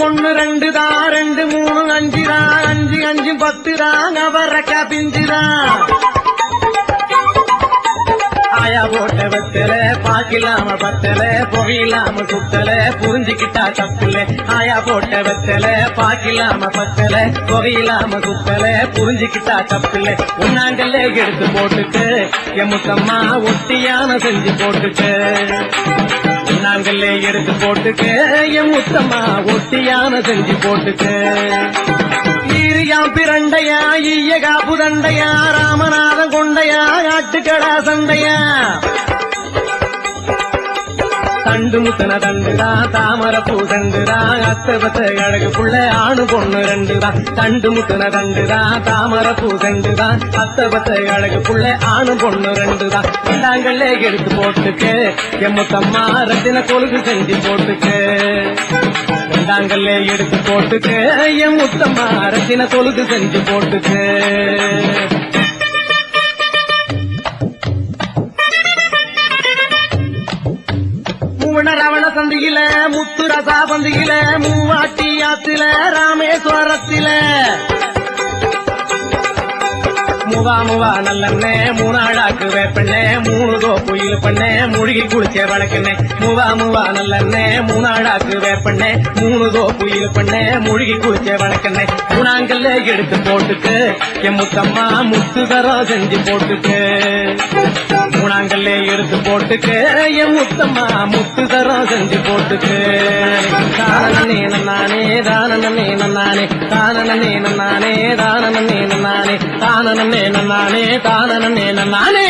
ஒன்னு ரெண்டு தான் 2 3 5 தான் 5 5 10 தான் அவரக்கா பிஞ்சுதான் ஆயா போட்ட வெத்தல பாக்கிலாம பத்தல புகையிலாம சுத்தல புரிஞ்சுக்கிட்டா தப்புல ஆயா போட்ட வெத்தல பாக்கிலாம பத்தல புகையிலாம சுத்தல புரிஞ்சுக்கிட்டா தப்புல உன்னாங்கல்ல எடுத்து போட்டுட்டு எமுத்தம்மா ஒட்டியான செஞ்சு போட்டுட்டு நாங்களே எடுத்து போட்டுக்கு என் முத்தம்மா ஒட்டியான செஞ்சு போட்டுக்கு ஈரியாம் பிரண்டையா ஈய காப்பு தண்டையா ராமநாதன் கொண்டையா ஆட்டுக்கடா சண்டையா தண்டு முத்தன தண்டுதா தாமரப்பூ தண்டுதா அத்தபத்த அழகு புள்ள ஆணு பொண்ணு 2 தான் தண்டு முத்தன தண்டுதா தாமரப்பூ தண்டுதா அத்தபத்த அழகு புள்ள ஆணு பொண்ணு 2 தான் நாங்களே எடுத்து போட்டுக்கு எம்முத்தம்மா ரத்தின கொழுகு செஞ்சு போட்டுக்கு நாங்களே எடுத்து போட்டுக்கு எம்முத்தம்மா ரத்தின கொழுகு செஞ்சு போட்டுக்கு ரவண சந்தியில முத்துரசா பந்தியில மூவாட்டி ஆத்தில ராமேஸ்வரத்தில முவா நல்லண்ணே 3 ஆளாக்கு வேப்பண்ணே 3 தோப்புயில் பண்ணே முழுகி குளிச்ச வழக்கண்ணே முவா நல்லண்ணே 3 ஆளாக்கு வேப்பண்ணே 3 தோப்புயில் பண்ணே முழுகி குளிச்ச வழக்கண்ணே குணாங்கல்ல எடுத்து போட்டுக்கு என் முத்தம்மா முத்துதரம் செஞ்சு போட்டுக்கு குணாங்கல்ல எடுத்து போட்டுக்கு என் முத்தம்மா முத்துதரம் செஞ்சு போட்டுக்கு தானே நன்னானே தானே நன்னானே தானே நன்னானே தானே நன்னானே தானே நன்னானே தானே நன்னானே